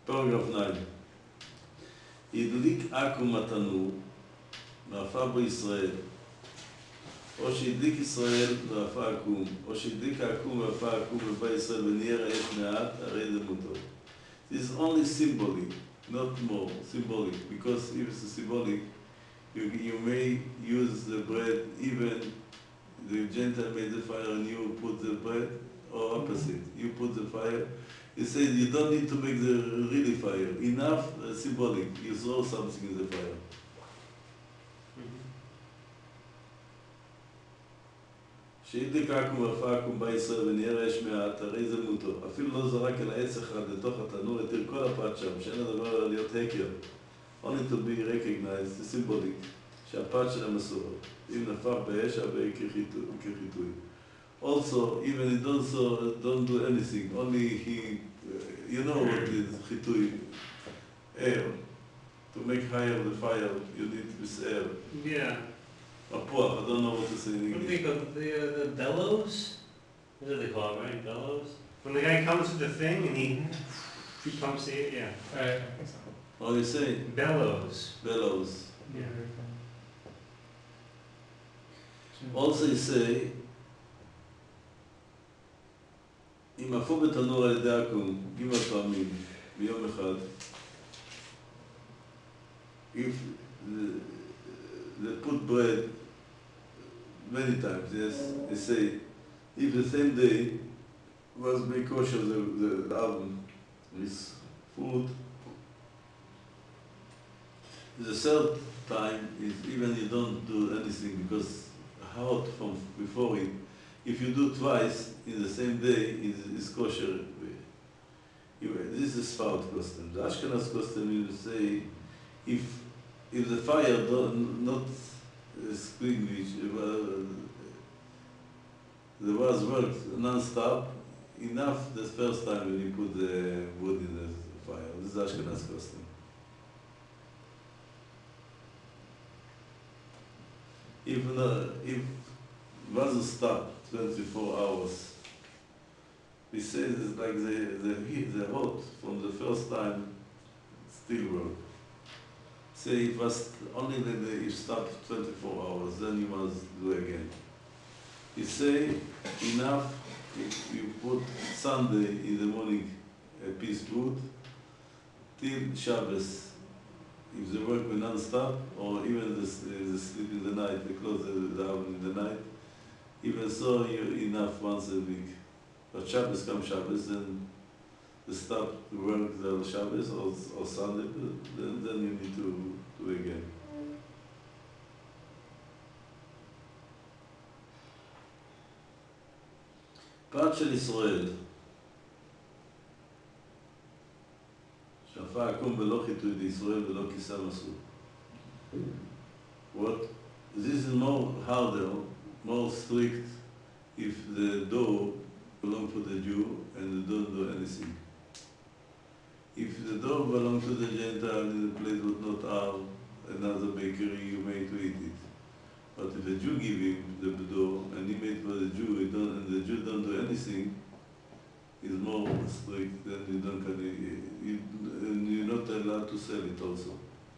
Paragraph 9. הדליק עכום התנור, ואפה בו ישראל. או שהדליק ישראל ואפה עכום, או שהדליק העכום ואפה עכום ובא ישראל וניער האש מעט, הרי זה מותר. This is only symbolic, not more symbolic, because if it's symbolic, you may use the bread, even the Gentile made the fire and you put the bread, or opposite, you put the fire. He says you don't need to make the really fire, enough symbolic, you throw something in the fire. שהדליק עכום ואפה עכום בא ישראל וניער האש מעט, הרי זה מותר. אפילו לא זרק אל העץ אחד לתוך התנור, התיר כל הפת שם, שאין הדבר להיות הקר. Only to be recognized, symbolic, שהפת של המסורת. אם נפח באש, הבא כחיתוי. Also, even he don't do anything, only he, you know what is חיתוי, air. To make higher the fire, you need this air. Yeah. Apuach, I don't know what to say in English. What do they call the bellows? What do they call it, right? Bellows? When the guy comes with the thing and he pumps the air, yeah. I think so. Oh, you say? Bellows. Bellows. Yeah. Also you say, אם עפו בתנור על ידי עכום, ג' פעמים, ביום אחד, if they put bread many times, yes, they say, if the same day was made kosher the oven with food, the third time is even you don't do anything because hot from before it. If you do twice in the same day, is kosher. This is Sfard custom. The Ashkenaz custom, you say, if the fire not extinguished, the was worked non-stop, enough the first time when you put the wood in the fire. This is Ashkenaz custom. If wasn't stopped 24 hours, we say it's like the heat, the hot from the first time still work. Say it was only when you stop 24 hours, then you must do again. You say enough if you put Sunday in the morning a piece wood till Shabbos. If the work will non-stop, or even the sleep in the night, they close the oven in the night, even so, you're enough once a week. But Shabbos comes Shabbos, then they stop to work the Shabbos or Sunday, then you need to do again. פת של ישראל, שפה עכום ולא חיתוי לישראל ולא כיסה מסור. What? This is more harder, more strict if the dough belongs to the Jew and they don't do anything. If the dough belongs to the Gentile and the plate was not our, another bakery, you made to eat it. But if a Jew give him the dough and he made for the Jew, and the Jew don't do anything, it's more strict than you're not allowed to sell it also.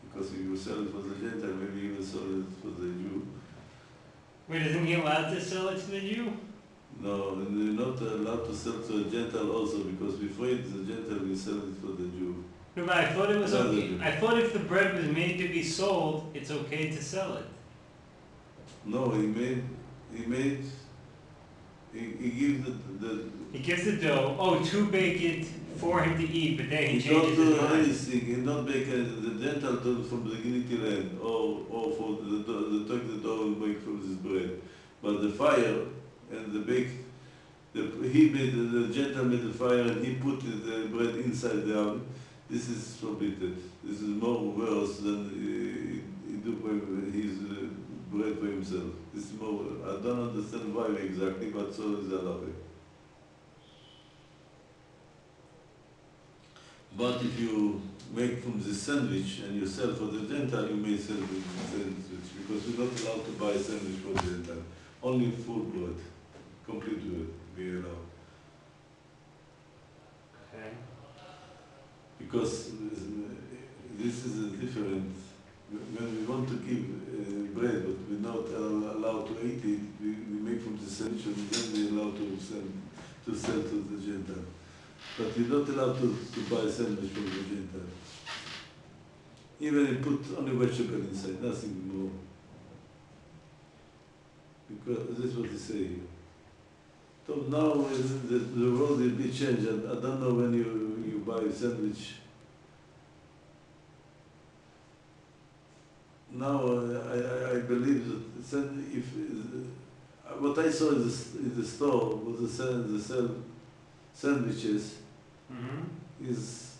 Because if you sell it for the Gentile, maybe you will sell it for the Jew. Wait, isn't he allowed to sell it to the Jew? No, and you're not allowed to sell to a Gentile also, because before it, the Gentile will sell it for the Jew. No, but I thought it was okay. I thought if the bread was made to be sold, it's okay to sell it. No, he gives He gives the dough, to bake it for him to eat, but then he changes his don't do mind. anything, he don't bake anything. The Gentile does from the beginning till end, or for take the dough and bake from this bread. But the fire and the bake, the Gentile made the fire and he put the bread inside the oven. This is forbidden. This is more worse than he do his bread for himself. This is more. I don't understand why exactly, but so is the halacha. But if you make from the sandwich and you sell for the Gentile, you may sell the sandwich because you're not allowed to buy a sandwich for the Gentile. Only full bread, complete bread, we allow. Okay. because this is a different. When we want to give bread, but we're not allowed to eat it, we make from the sandwich and then we're allowed to sell to the Gentile. But you're not allowed to buy a sandwich from the Gentile. Even you put only vegetable inside, nothing more. Because this is what they say here. So now the world will be changed. I don't know when you buy a sandwich. Now I believe that if what I saw in the store was the sandwiches is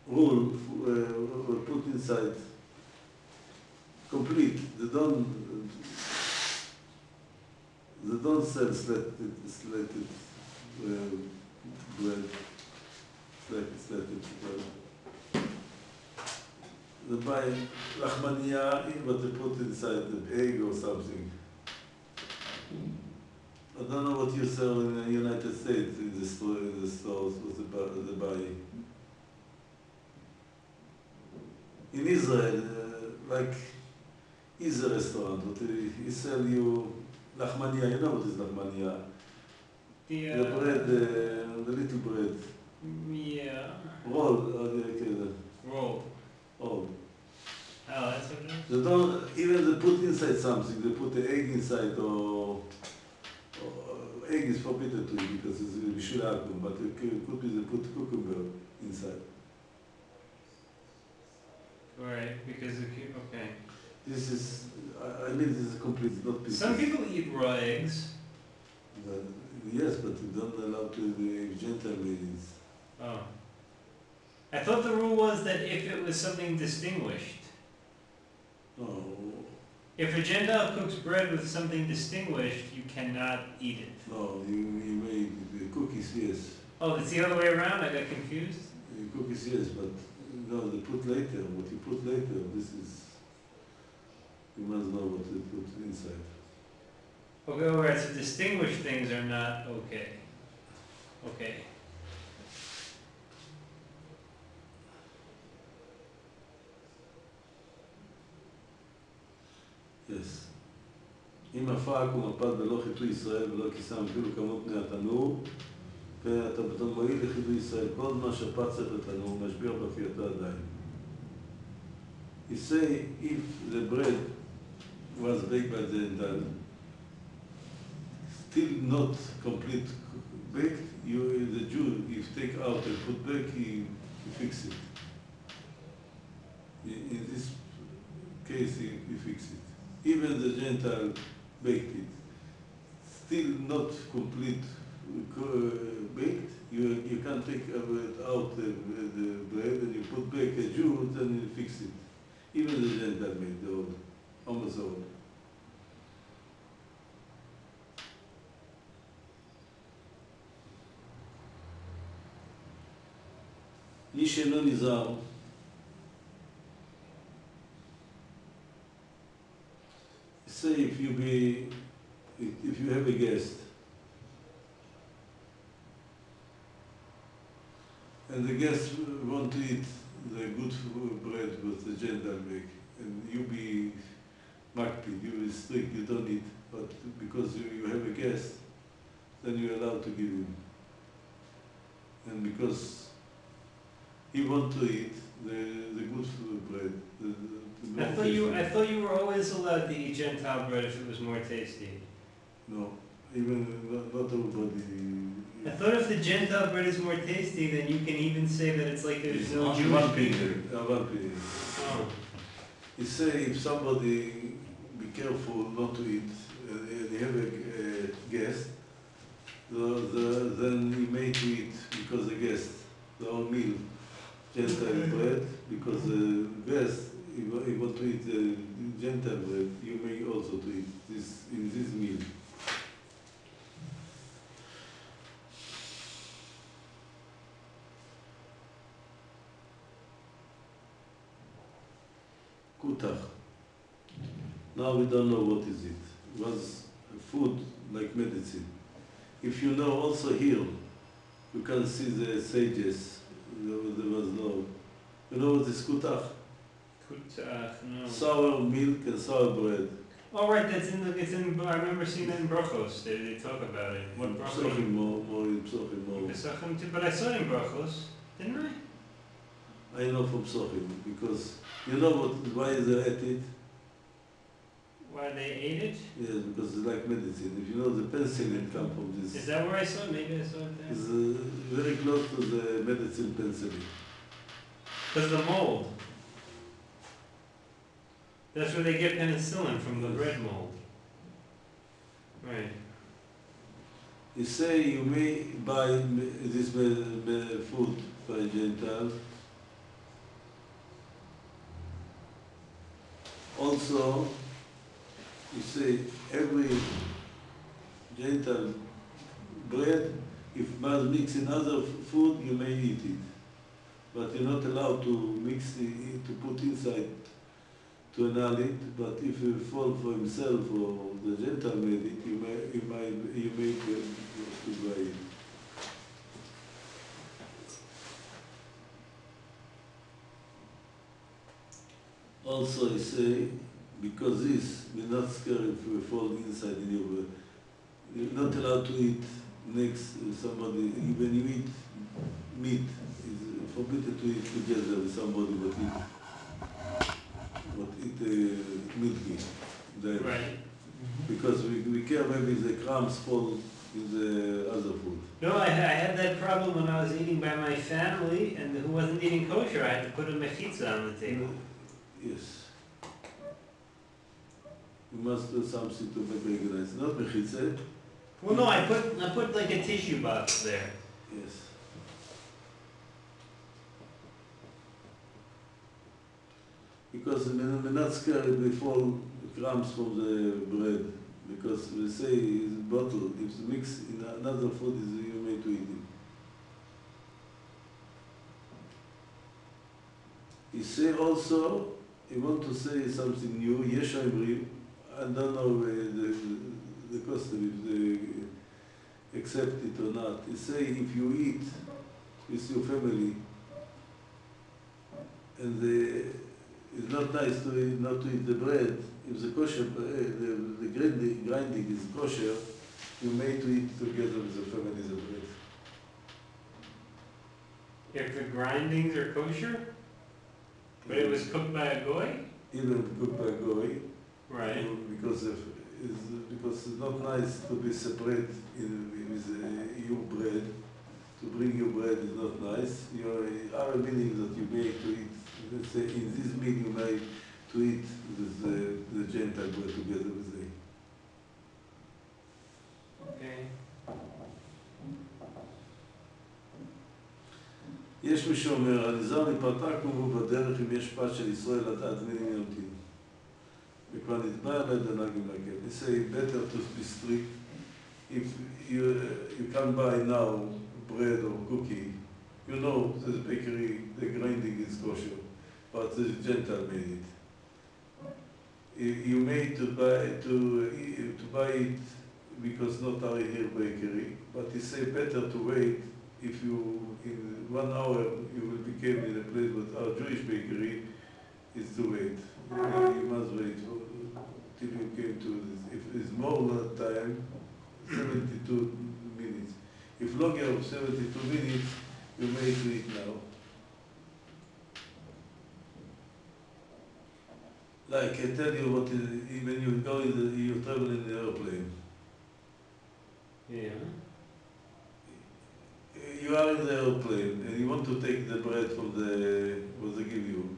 roll put inside complete. They don't sell slated bread, slated bread. They buy lahmaniya, but they put inside the egg or something. I don't know what you sell in the United States in the stores what they buy. In Israel, like is a restaurant, but he sell you lahmaniya. You know what is lahmaniya? The bread, the little bread. Yeah. Roll. Roll. Oh. Oh, that's what it is? They don't, even they put inside something, they put the egg inside or egg is forbidden to eat because it's bishul ha'akum, but it could be they put cucumber inside. Right, because okay. This is, I mean this is complete, not pieces. Some people eat raw eggs. Yes, but you don't allow to the Gentile ladies. Oh. I thought the rule was that if it was something distinguished. No. If a Gentile cooks bread with something distinguished, you cannot eat it. No, you made the cookies, yes. Oh, it's the other way around? I got confused? Cookies, yes, but no, they put later. What you put later, this is, you must know what they put inside. Okay, alright, so distinguished things are not okay. Okay. Yes. אם הפק ומפת בלא חיטוי ישראל ולא כיסם אפילו כמות פני התנור, ואתה בתום מועיל לחיטוי ישראל, כל מה שפץ את התנור משביע בפייתו עדיין. You say if the bread was baked by the Gentile, still not complete baked, the Jew, if take out and put back, he fix it. In this case, he fix it. Even the Gentile baked it. Still not complete baked. You can take out the bread and you put back a Jew, then you fix it. Even the Gentile made the old, almost all. מי שאינו נזהר, say if you have a guest and the guest want to eat the good bread with the Gentile make, and you be makpid, you be strict, you don't eat, but because you have a guest, then you're allowed to give him. And because he want to eat the good bread. I thought you were always allowed to eat Gentile bread if it was more tasty. No, even not everybody. I thought if the Gentile bread is more tasty, then you can even say that it's like there's no Jewish one people. Oh. You say if somebody be careful not to eat, and you have a guest, then you may eat because the guest, the whole meal, Gentile bread, because the guest, if you want to eat Gentile bread, you may also to eat this in this meal. Kutach. Now we don't know what is it. It was food like medicine. If you know also here, you can see the sages, there was no. You know what is kutach? Kutach, no. Sour milk and sour bread. Oh, right, it's in, I remember seeing that in Brachos, they talk about it. What Brachos? Psochim more in Psochim more. Pesachim too, but I saw it in Brachos, didn't I? I know from Psochim, because you know why they ate it? Why they ate it? Yes, because it's like medicine. If you know the penicillin come from this. Is that where I saw it? Maybe I saw it there. It's very close to the medicine penicillin. Because the mold. That's where they get penicillin, from the bread mold. Right. You say you may buy this food by Gentile. Also, you say every Gentile bread, if must mix in other food, you may eat it. But you're not allowed to mix it, to put inside to annul it. But if you fall for himself or the Gentile made it, you may be able to buy it. Also, I say, because this will not scare if you fall inside in your bread. You're not allowed to eat next to somebody, when you eat meat, it's forbidden to eat together with somebody but eat meat. Right. Because we care maybe the crumbs fall in the other food. No, I had that problem when I was eating by my family and who wasn't eating kosher. I had to put a mechitza on the table. Yes. You must do something to make it nice. Not mechitza. Well, no, I put like a tissue box there. Yes. Because we're not scared we fall crumbs from the bread. Because we say it's a bottle, if it's mixed in another food, you may to eat it. He say also, he want to say something new, Yesh Omrim, I don't know the custom, if they accept it or not. He say if you eat with your family, and it's not nice to eat, not to eat the bread, if the kosher, the grinding is kosher, you may to eat together with the family the bread. If the grindings are kosher? But it was cooked by a goy? Even cooked by goy. Right. Because it's not nice to be separate with your bread. To bring your bread is not nice. Your other meaning that you make to eat. Let's say in this meal you make to eat with the Gentile bread together with them. Okay. יש מי שאומר, הנזהר מפרטה כמו בדרך אם יש פת של ישראל לדעת מי ימתין. וכבר נתבע על הדנגים להגן. They say better to be strict. If you can buy now bread or cookie, you know the bakery, the grinding is kosher, but the Gentile made it. You made to buy it because not our here bakery, but he say better to wait. If you in 1 hour you will become in a place with our Jewish bakery, is to wait. You must wait till you came to this. If it's more time, 72 minutes. If longer of 72 minutes, you may do it now. Like I tell you what is, when you go you travel in the airplane. Yeah. You are in the airplane and you want to take the bread from what they give you.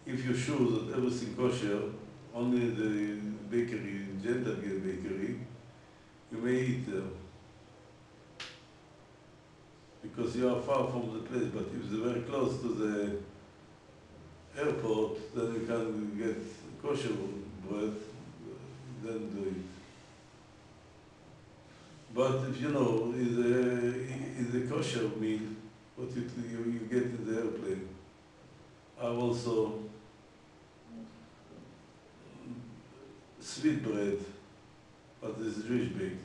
If you're sure that everything kosher, only the bakery, Gentile bakery, you may eat there. Because you are far from the place, but if they're very close to the airport, then you can get kosher bread, then do it. But if you know, is a kosher meal, what you get in the airplane, are also sweet bread, but it's Jewish baked.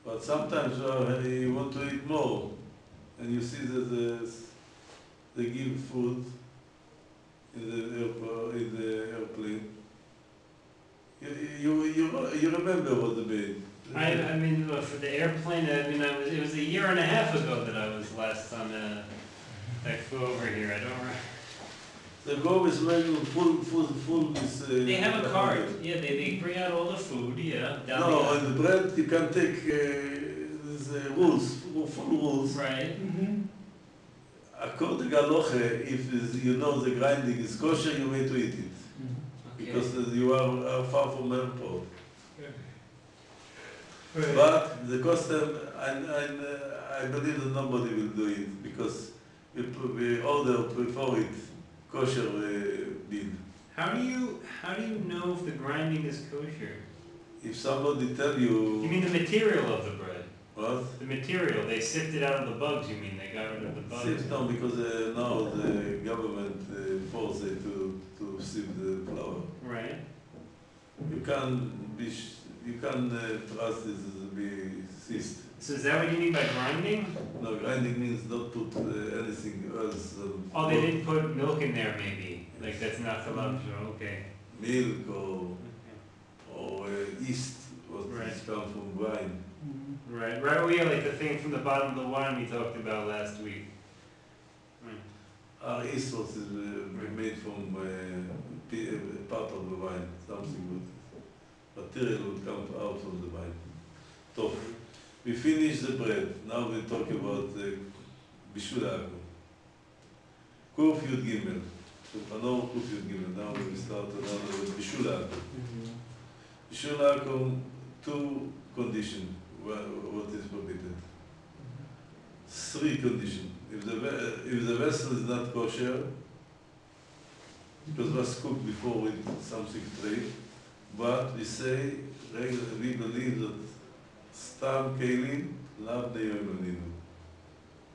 But sometimes you want to eat more, and you see that they give food in the airplane. You remember what they made? I mean, for the airplane, I mean, it was a year and a half ago that I was last on I flew over here. I don't remember. The go is very full with... They have a cart. Yeah, they bring out all the food, yeah. No, and the bread, you can take the rules, full rules. Right. According to halacha, if you know the grinding is kosher, you may to eat it. Because you are far from airport. Right. But the custom, I believe that nobody will do it because we order before it kosher meal. How do you know if the grinding is kosher? If somebody tell You you mean the material of the bread? what, The material, they sifted out of the bugs, you mean? They got rid of the bugs? sift down because now the government force it to sift the flour. Right. You can trust this to be sift. So is that what you mean by grinding? No, grinding means not put anything else. Oh, they didn't put milk in there maybe. Like that's not the love, okay. Milk or yeast, what Right. is come from wine. Right, right, oh yeah, like the thing from the bottom of the wine we talked about last week. Our yeast was made from part of the wine, something would, material would come out of the wine. So, we finish the bread. Now we talk about the Bishul Ha'akum. Kuf Yud Gimel. No Kuf Yud Gimel. Now we start another with Bishul Ha'akum. Bishul Ha'akum, two conditions. What is forbidden? Three conditions. If the vessel is not kosher, because it was cooked before with something straight, but we say, we believe that stam kelim lav ne'yomaninu.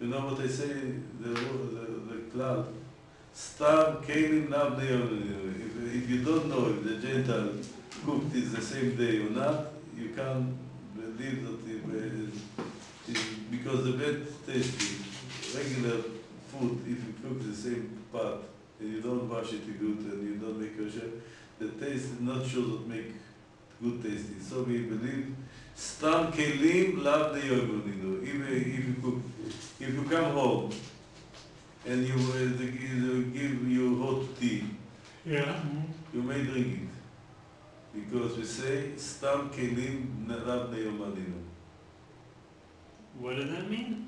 You know what I say? The cloud. Stam kelim lav ne'yomaninu. If you don't know if the Gentile cooked it the same day or not, you can't believe that because the bread tasty. Regular food, if you cook the same pot and you don't wash it good and you don't make kosher, the taste is not sure that make good tasty. So we believe stam kelim lav ne'yomaninu. If you come home and you give you hot tea, Yeah. you may drink it. Because we say stam kelim lav ne'yomaninu. What does that mean?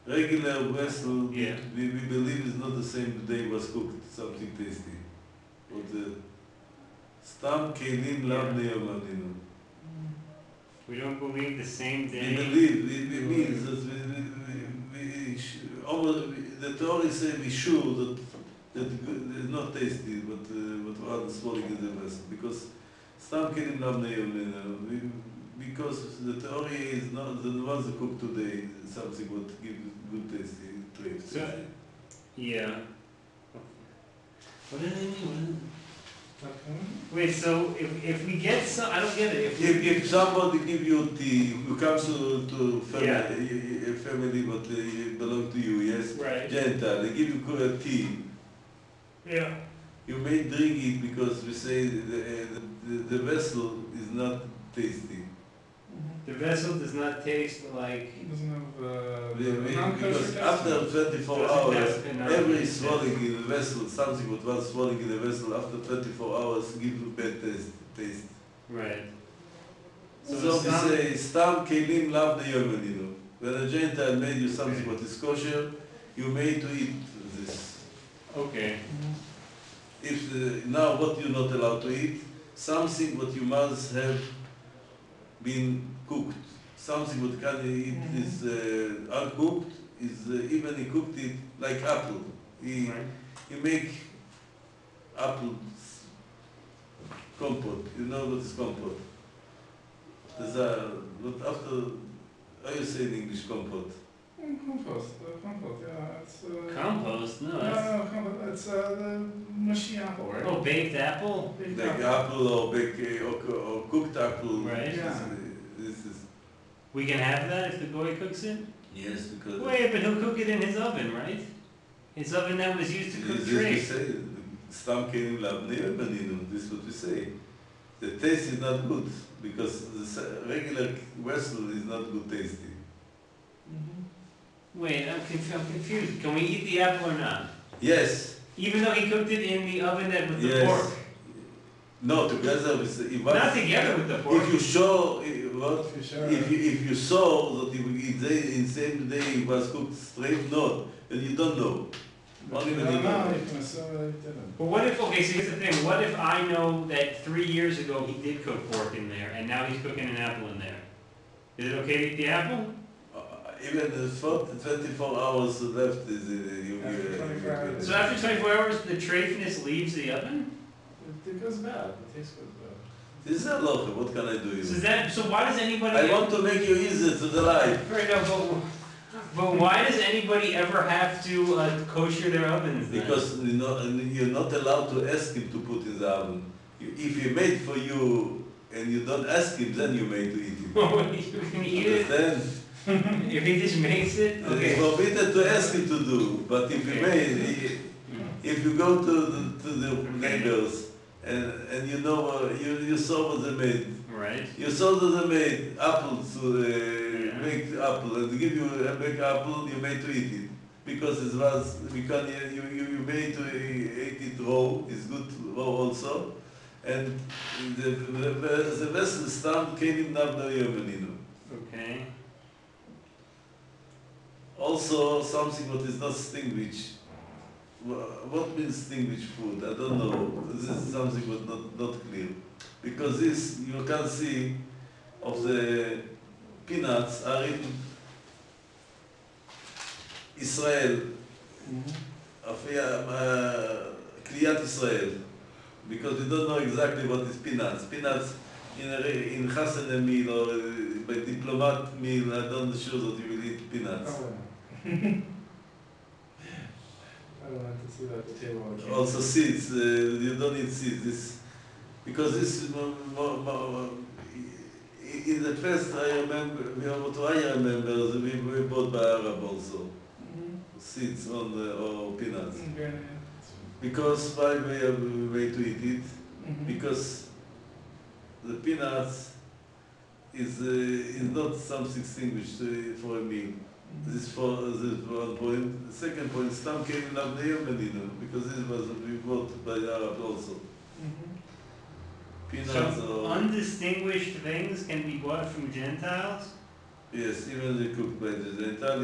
Regular vessel, Yeah. we believe is not the same day it was cooked, something tasty. But stam kelim lav ne'yomaninu. We don't believe the same We day. believe, we mean that the Torah says we sure that it's not tasty, but rather swallowing in the vessel. Because stam kelim lav ne'yomaninu, because the theory is not the ones that cook today, something would give good tasty taste. So, yeah. What does it mean? Wait, so if we get some, I don't get it. If somebody give you tea, you come to family, Yeah. a family but belong to you, yes? Right. Gentile, they give you tea. Yeah. You may drink it because we say the vessel is not tasty. The vessel does not taste like. It doesn't have Because after 24 Doesn't hours, have enough every taste. swallowing in the vessel, something what was swallowing in the vessel after 24 hours gives you bad taste. Right. So So it's we not- say, stam kelim lav ne'yomaninu. When a Gentile made you something what is kosher, you made to eat this. Okay. If now what you're not allowed to eat, something what you must have been cooked. Something what can eat is uncooked, is even he cooked it like apple. He make apple compote. You know what is compote? There's but after, how you say in English compote? Compost, yeah. It's, Compost? No, no, that's. no, compost. It's the mushy apple, right? Oh, baked apple? Baked Like apple or cooked apple. Right. Yeah. This is We can have that if the goy cooks it? Yes, because Wait, but he'll cook it in his oven, right? His oven that was used to cook this is we treif. say, stam kelim labnei beninu, this is what we say. The taste is not good, because the regular vessel is not good tasty. Wait, I'm confused. Can we eat the apple or not? Yes, Even though he cooked it in the oven that with the yes. pork? No, together with the, Not together with the pork. if you show, what? If you sure. If you saw that in same day it was cooked straight, not, then you don't know. Only when you No, know. you can assume that it didn't. But what if, okay, so here's the thing, what if I know that 3 years ago he did cook pork in there, and now he's cooking an apple in there? Is it okay to eat the apple? Even the 24 hours left is After 24 hours. So after 24 hours, the treifness leaves the oven? It goes bad. The taste goes bad. This is a halacha, what can I do? So why does anybody... I want to make you easy to the life. Right, no, but why does anybody ever have to kosher their ovens then? Because you're not allowed to ask him to put in the oven. If he made for you and you don't ask him, then you made to eat it. You can eat it? Understand? If he just makes it? It's Okay. forbidden to ask him to do, but if you made, if you go to the neighbors and you know you saw what they made, Right. you saw that they made apples to make apple and give you a big apple, you made to eat it because it was you made to eat it raw. It's good raw also, and the vessel stand came in Nabna. Okay. Also, something what is not extinguished. What means extinguished food? I don't know. This is something what not clear. Because this, you can see, of the peanuts are in Israel, of Kliyat Israel. Because we don't know exactly what is peanuts. Peanuts in Hassan meal or by diplomat meal, I don't sure that you will eat peanuts. I don't want to see that at the table. Also seeds, you don't eat seeds. Because this is in the first I remember, we bought by Arab also. Seeds on or peanuts. Because why we have a way to eat it? Because the peanuts is not something distinguished for a meal. This for the one point. The second point, Stam came in Abnei Medina, because this was we bought by Arab also. Peanuts So or undistinguished things can be bought from Gentiles? yes, even they cooked by the Gentile.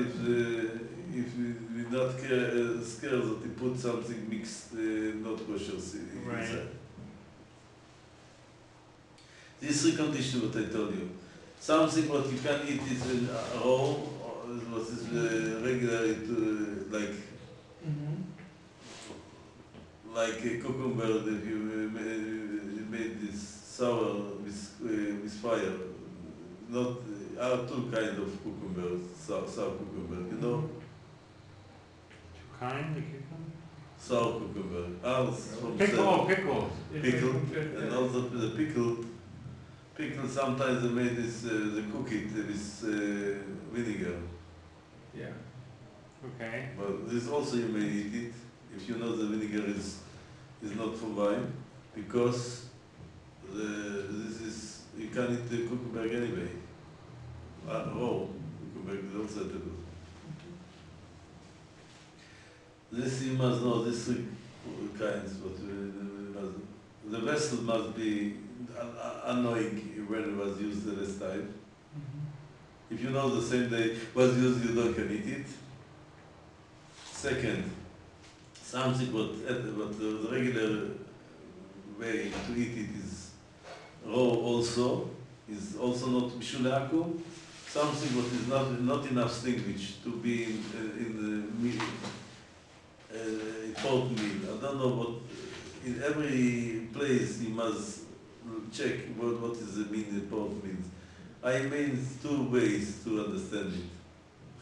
If we not scared that they put something mixed, not kosher inside. Right. These three conditions what I told you. Something what you can eat is in raw, what is regular, like a cucumber that you made this sour with fire. Not two kind of cucumbers, sour cucumber, you know. Kind of cucumber? Sour cucumber. From Pickle. pickle, and also the pickle sometimes they made this, they cook it with vinegar. Yeah. Okay. But this also you may eat it, if you know the vinegar is not for wine, because this is, you can eat the cucumber anyway. Raw cucumber is also edible. This you must know, these three kinds, but the vessel must be annoying when it was used the last time. If you know the same day was used, you don't can eat it. Second, something what the regular way to eat it is raw also, is also not mishul ha'akum. Something what is not enough distinguished to be in the meal, pork meal. I don't know what, in every place you must check what is the meaning of pork means. I mean two ways to understand it.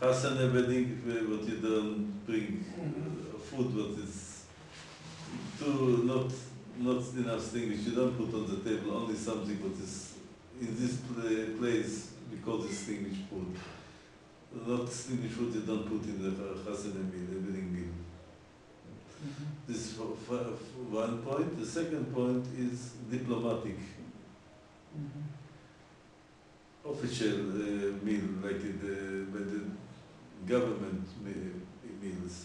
Hassan wedding, what you don't bring food what is too not enough distinguished. You don't put on the table only something what is in this place because it's distinguished food. not distinguished food you don't put in the chasana meal, the wedding meal. This is for one point. The second point is diplomatic, official meal, like by the government meals.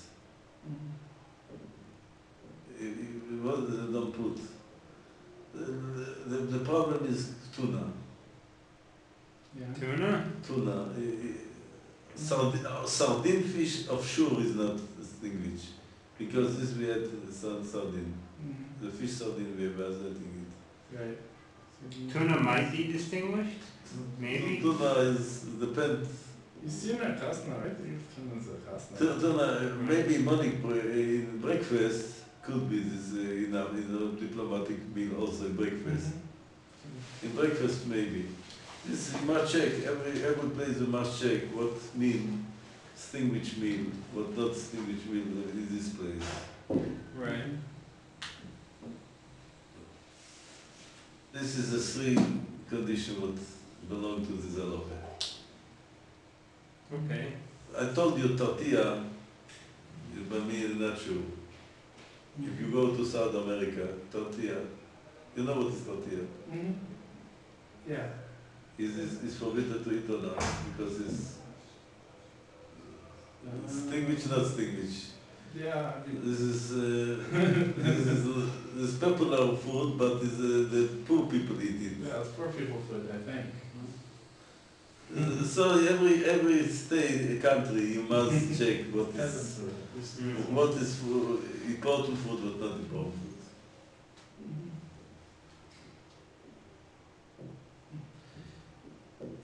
What they don't put. The problem is tuna. Yeah. Tuna? Tuna. Sardine fish offshore is not distinguished. Because this we had sardine. The fish sardine we have eating it. Right. Tuna might be distinguished? Maybe? Tuna is depends. You see in a chasna, right? Tuna's a chasna. Tuna, maybe morning in breakfast could be this in a diplomatic meal also in breakfast. In breakfast maybe. This must check, every place you must check what mean distinguished meal, what not distinguished meal in this place. Right. This is the three conditions what belong to this halacha. Okay. I told you tortilla, but me not sure. If you go to South America, tortilla, you know what is tortilla? Yeah. Is forbidden to eat or not because it's distinguished, not distinguished. Yeah. This is popular food, but is the poor people eat it. Yeah, it's poor people food, I think. So every state, country, you must check what Peasant is food. what is important food, what not important food.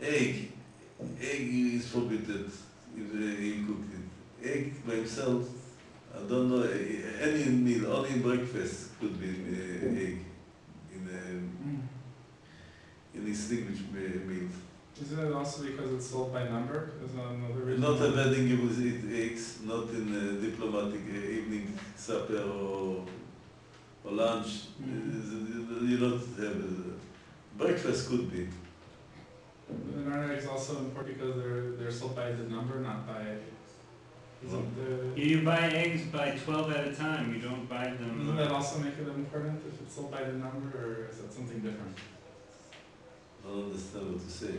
Egg is forbidden if you cook it. Egg by itself, I don't know, any meal, only breakfast could be egg in distinguished meal. Isn't it also because it's sold by number? Is that another reason? Not a wedding you will eat eggs, not in a diplomatic evening supper or lunch. You don't have breakfast could be. And are eggs also important because they're sold by the number, not by... Isn't You buy eggs by 12 at a time, you don't buy them... doesn't that also make it important if it's sold by the number, or is that something different? I don't understand what to say.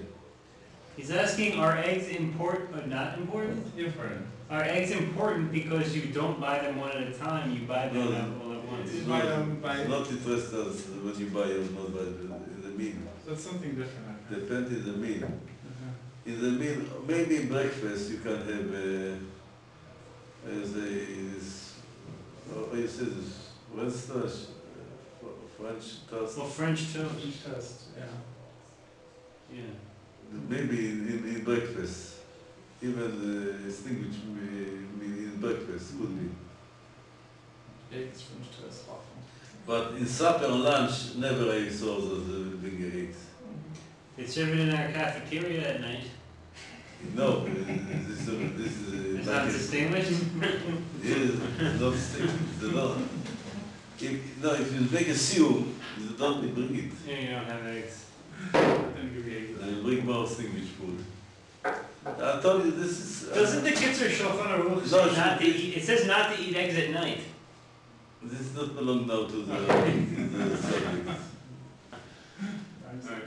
He's asking, are eggs important or not important? Important. Are eggs important because you don't buy them one at a time, you buy them all at once? You buy them by... It's not interesting when you buy or not buy the meal. That's something different, I think. Depends in the meal. In the meal, maybe in breakfast you can have you say this, French toast. Well, French toast. French toast, yeah. Yeah. Maybe in breakfast, even distinguished meal in breakfast could be. Eggs, French toast, awful. But in supper and lunch, never I saw the big eggs. They serve it in our cafeteria at night. No, this is It's not distinguished? Yes, not distinguished. If you make a seal, you don't bring it. Yeah, you don't have eggs. Then give you eggs. And bring more distinguished food. I told you this is. Doesn't the Kitzur Shulchan Aruch No, say not to eat? It says not to eat eggs at night. This does not belong now to the subject. I'm sorry.